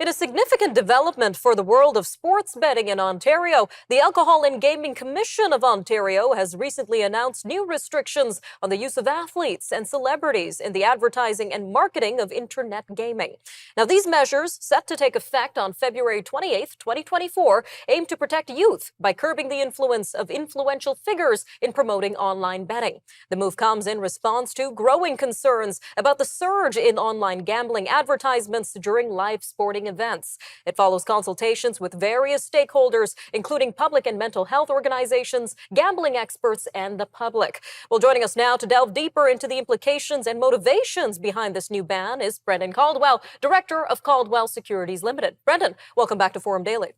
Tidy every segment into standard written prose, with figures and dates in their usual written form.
In a significant development for the world of sports betting in Ontario, the Alcohol and Gaming Commission of Ontario has recently announced new restrictions on the use of athletes and celebrities in the advertising and marketing of internet gaming. Now, these measures, set to take effect on February 28, 2024, aim to protect youth by curbing the influence of influential figures in promoting online betting. The move comes in response to growing concerns about the surge in online gambling advertisements during live sporting events. It follows consultations with various stakeholders, including public and mental health organizations, gambling experts, and the public. Well, joining us now to delve deeper into the implications and motivations behind this new ban is Brendan Caldwell, Director of Caldwell Securities Ltd. Brendan, welcome back to Forum Daily.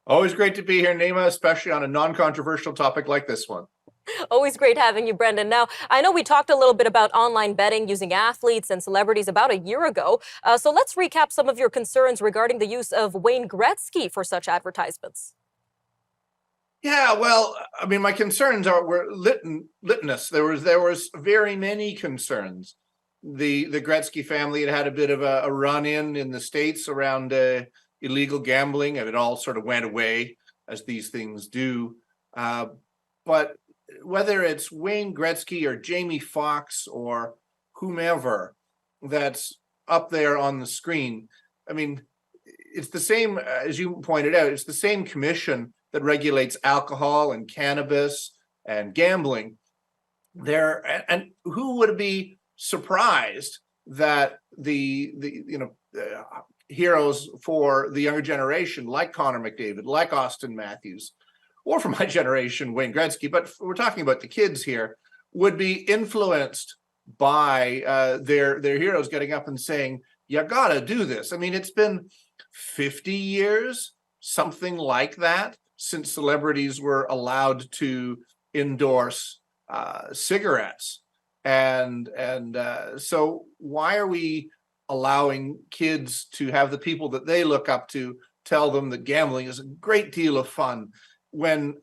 Always great to be here, Nima, especially on a non-controversial topic like this one. Always great having you, Brendan. Now, I know we talked a little bit about online betting using athletes and celebrities about a year ago. So let's recap some of your concerns regarding the use of Wayne Gretzky for such advertisements. Yeah, well, I mean, my concerns were litmus. There was very many concerns. The Gretzky family had a bit of a run-in in the States around illegal gambling, and it all sort of went away, as these things do. But whether it's Wayne Gretzky or Jamie Foxx or whomever that's up there on the screen, I mean, it's the same, as you pointed out, it's the same commission that regulates alcohol and cannabis and gambling. And who would be surprised that the heroes for the younger generation, like Connor McDavid, like Austin Matthews, or from my generation, Wayne Gretzky, but we're talking about the kids here, would be influenced by their heroes getting up and saying, you gotta do this. I mean, it's been 50 years, something like that, since celebrities were allowed to endorse cigarettes. And so why are we allowing kids to have the people that they look up to tell them that gambling is a great deal of fun, when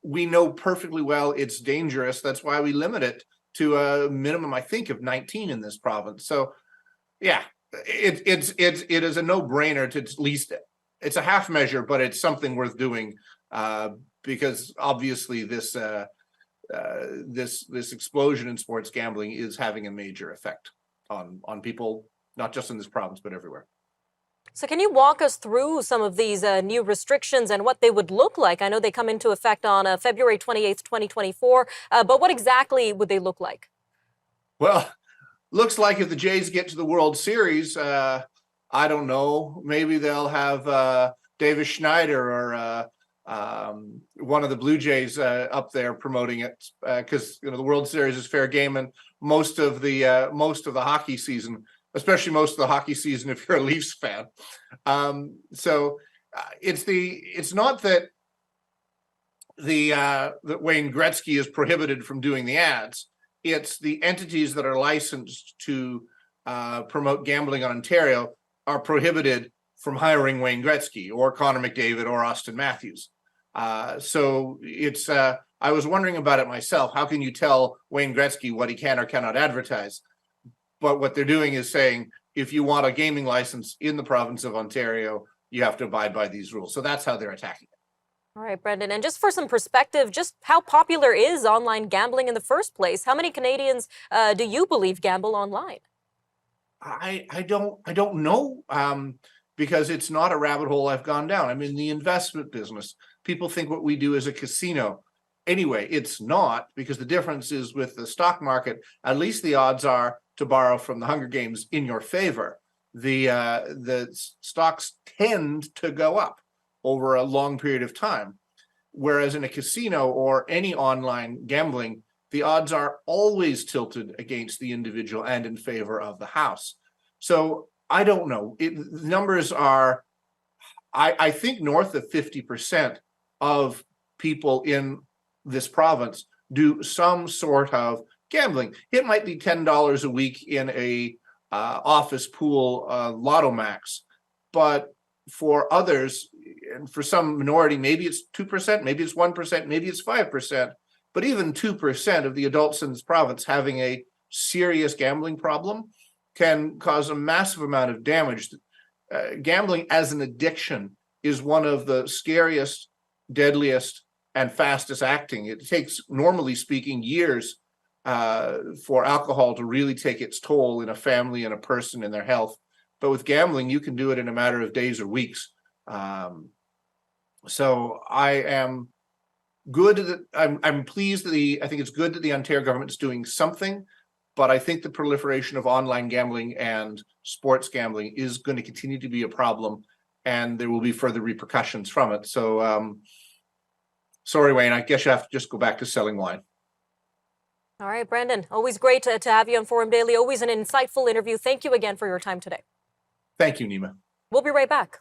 we know perfectly well it's dangerous? That's why we limit it to a minimum, I think, of 19 in this province. So, yeah, it is a no-brainer to at least, it's a half measure, but it's something worth doing because obviously this explosion in sports gambling is having a major effect on people, not just in this province, but everywhere. So can you walk us through some of these new restrictions and what they would look like? I know they come into effect on February 28th, 2024, but what exactly would they look like? Well, looks like if the Jays get to the World Series, I don't know, maybe they'll have Davis Schneider or one of the Blue Jays up there promoting it, because the World Series is fair game, and most of the hockey season, especially most of the hockey season if you're a Leafs fan. So it's not that that Wayne Gretzky is prohibited from doing the ads. It's the entities that are licensed to promote gambling in Ontario are prohibited from hiring Wayne Gretzky or Connor McDavid or Austin Matthews. So it's I was wondering about it myself. How can you tell Wayne Gretzky what he can or cannot advertise? But what they're doing is saying, if you want a gaming license in the province of Ontario, you have to abide by these rules. So that's how they're attacking it. All right, Brendan. And just for some perspective, just how popular is online gambling in the first place? How many Canadians do you believe gamble online? I don't know, because it's not a rabbit hole I've gone down. I'm in the investment business. People think what we do is a casino. Anyway, it's not, because the difference is with the stock market, at least the odds are, to borrow from the Hunger Games, in your favor. The stocks tend to go up over a long period of time, whereas in a casino or any online gambling, the odds are always tilted against the individual and in favor of the house. So I don't know. The numbers are, I think, north of 50% of people in this province do some sort of gambling. It might be $10 a week in a office pool lotto max, but for others, and for some minority, maybe it's 2%, maybe it's 1%, maybe it's 5%, but even 2% of the adults in this province having a serious gambling problem can cause a massive amount of damage gambling as an addiction is one of the scariest, deadliest, and fastest acting. It takes, normally speaking, years for alcohol to really take its toll in a family and a person and their health. But with gambling, you can do it in a matter of days or weeks. So I am good that I'm pleased that I think it's good that the Ontario government is doing something, but I think the proliferation of online gambling and sports gambling is going to continue to be a problem, and there will be further repercussions from it. So sorry, Wayne, I guess you have to just go back to selling wine. All right, Brandon, always great to have you on Forum Daily. Always an insightful interview. Thank you again for your time today. Thank you, Nima. We'll be right back.